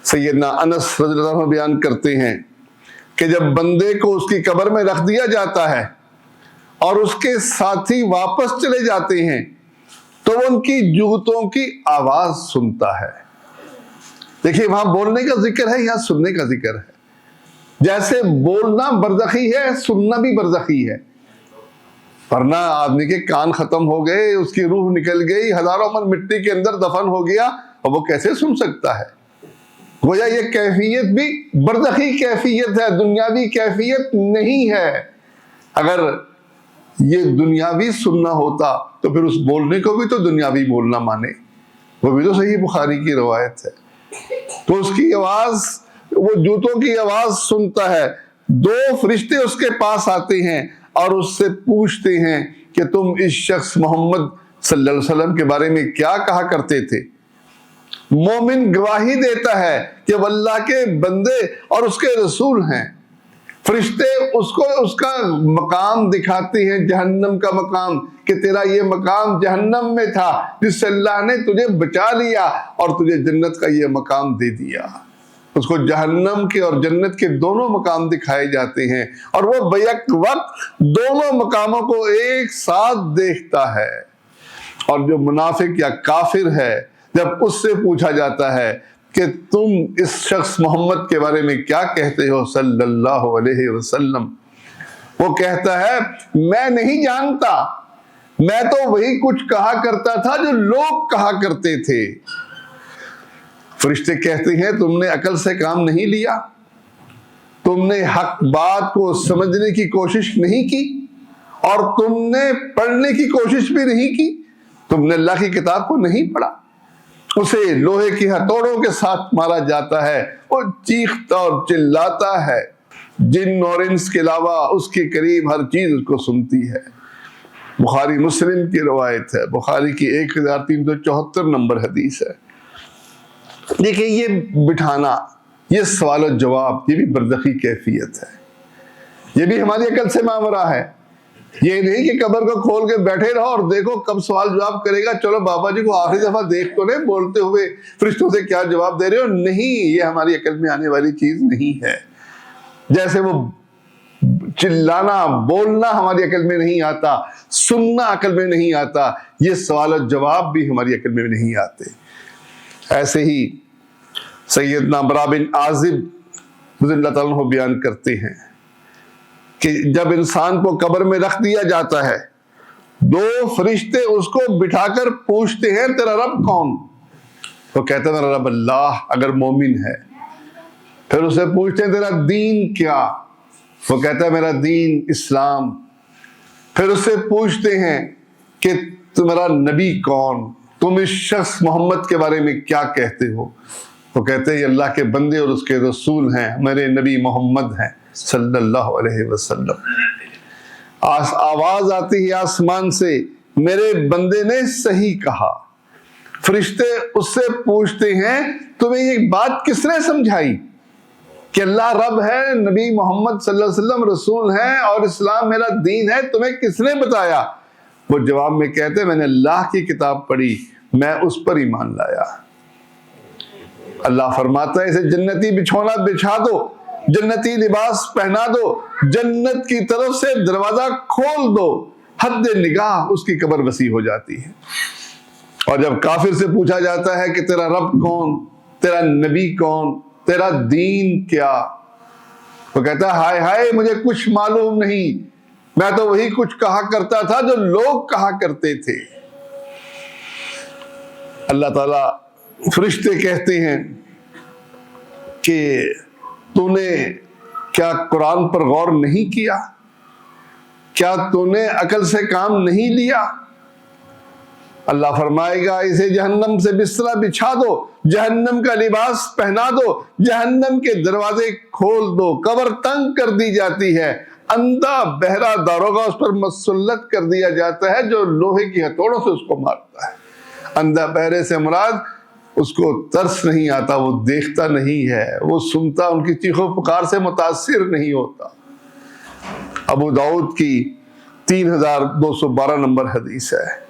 سیدنا انس رضی اللہ عنہ بیان کرتے ہیں کہ جب بندے کو اس کی قبر میں رکھ دیا جاتا ہے اور اس کے ساتھی واپس چلے جاتے ہیں تو وہ ان کی جوتوں کی آواز سنتا ہے۔ دیکھیے وہاں بولنے کا ذکر ہے، یہاں سننے کا ذکر ہے۔ جیسے بولنا برزخی ہے، سننا بھی برزخی ہے، ورنہ آدمی کے کان ختم ہو گئے، اس کی روح نکل گئی، ہزاروں من مٹی کے اندر دفن ہو گیا، اور وہ کیسے سن سکتا ہے؟ گویا یہ کیفیت بھی برزخی کیفیت ہے، دنیاوی کیفیت نہیں ہے۔ اگر یہ دنیاوی سننا ہوتا تو پھر اس بولنے کو بھی تو دنیاوی بولنا مانے، وہ بھی تو صحیح بخاری کی روایت ہے۔ تو اس کی آواز، وہ جوتوں کی آواز سنتا ہے۔ دو فرشتے اس کے پاس آتے ہیں اور اس سے پوچھتے ہیں کہ تم اس شخص محمد صلی اللہ علیہ وسلم کے بارے میں کیا کہا کرتے تھے؟ مومن گواہی دیتا ہے کہ وہ اللہ کے بندے اور اس کے رسول ہیں۔ فرشتے اس کو اس کا مقام دکھاتے ہیں، جہنم کا مقام، کہ تیرا یہ مقام جہنم میں تھا جس سے اللہ نے تجھے بچا لیا اور تجھے جنت کا یہ مقام دے دیا۔ اس کو جہنم کے اور جنت کے دونوں مقام دکھائے جاتے ہیں، اور وہ بیک وقت دونوں مقاموں کو ایک ساتھ دیکھتا ہے۔ اور جو منافق یا کافر ہے، جب اس سے پوچھا جاتا ہے کہ تم اس شخص محمد کے بارے میں کیا کہتے ہو صلی اللہ علیہ وسلم، وہ کہتا ہے میں نہیں جانتا، میں تو وہی کچھ کہا کرتا تھا جو لوگ کہا کرتے تھے۔ فرشتے کہتے ہیں تم نے عقل سے کام نہیں لیا، تم نے حق بات کو سمجھنے کی کوشش نہیں کی، اور تم نے پڑھنے کی کوشش بھی نہیں کی، تم نے اللہ کی کتاب کو نہیں پڑھا۔ اسے لوہے کی ہتھوڑوں کے ساتھ مارا جاتا ہے، وہ چیختا اور چلاتا ہے، جن اور انس کے علاوہ اس کے قریب ہر چیز اس کو سنتی ہے۔ بخاری مسلم کی روایت ہے، بخاری کی 1374 نمبر حدیث ہے۔ دیکھیں یہ بٹھانا، یہ سوال و جواب، یہ بھی برزخی کیفیت ہے، یہ بھی ہماری عقل سے ماورا ہے۔ یہ نہیں کہ قبر کو کھول کے بیٹھے رہو اور دیکھو کب سوال جواب کرے گا، چلو بابا جی کو آخری دفعہ دیکھ تو لیں بولتے ہوئے فرشتوں سے کیا جواب دے رہے ہو۔ نہیں، یہ ہماری عقل میں آنے والی چیز نہیں ہے۔ جیسے وہ چلانا، بولنا ہماری عقل میں نہیں آتا، سننا عقل میں نہیں آتا، یہ سوال و جواب بھی ہماری عقل میں نہیں آتے۔ ایسے ہی سیدنا برا بن عازب رضی اللہ تعالیٰ عنہ بیان کرتے ہیں کہ جب انسان کو قبر میں رکھ دیا جاتا ہے، دو فرشتے اس کو بٹھا کر پوچھتے ہیں تیرا رب کون؟ وہ کہتا ہے میرا رب اللہ، اگر مومن ہے۔ پھر اسے پوچھتے ہیں تیرا دین کیا؟ وہ کہتا ہے میرا دین اسلام۔ پھر اسے پوچھتے ہیں کہ تمہارا نبی کون؟ تم اس شخص محمد کے بارے میں کیا کہتے ہو؟ وہ کہتے ہیں یہ اللہ کے بندے اور اس کے رسول ہیں، میرے نبی محمد ہیں صلی اللہ علیہ وسلم۔ آواز آتی ہے آسمان سے، میرے بندے نے صحیح کہا۔ فرشتے اس سے پوچھتے ہیں تمہیں یہ بات کس نے سمجھائی کہ اللہ رب ہے، نبی محمد صلی اللہ علیہ وسلم رسول ہیں اور اسلام میرا دین ہے، تمہیں کس نے بتایا؟ وہ جواب میں کہتے ہیں میں نے اللہ کی کتاب پڑھی، میں اس پر ایمان لایا۔ اللہ فرماتا ہے اسے جنتی بچھونا بچھا دو، جنتی لباس پہنا دو، جنت کی طرف سے دروازہ کھول دو، حد نگاہ اس کی قبر وسیع ہو جاتی ہے۔ اور جب کافر سے پوچھا جاتا ہے کہ تیرا رب کون، تیرا نبی کون، تیرا دین کیا، وہ کہتا ہے ہائے ہائے مجھے کچھ معلوم نہیں، میں تو وہی کچھ کہا کرتا تھا جو لوگ کہا کرتے تھے۔ اللہ تعالیٰ فرشتے کہتے ہیں کہ تو نے کیا قرآن پر غور نہیں کیا؟ کیا تو نے عقل سے کام نہیں لیا؟ اللہ فرمائے گا اسے جہنم سے بستر بچھا دو، جہنم کا لباس پہنا دو، جہنم کے دروازے کھول دو، قبر تنگ کر دی جاتی ہے، اندھا بہرا داروغہ اس پر مسلط کر دیا جاتا ہے جو لوہے کی ہتھوڑوں سے اس کو مارتا ہے۔ اندھا بہرے سے مراد اس کو ترس نہیں آتا، وہ دیکھتا نہیں ہے، وہ سنتا، ان کی چیخ و پکار سے متاثر نہیں ہوتا۔ ابو داؤد کی 3212 نمبر حدیث ہے۔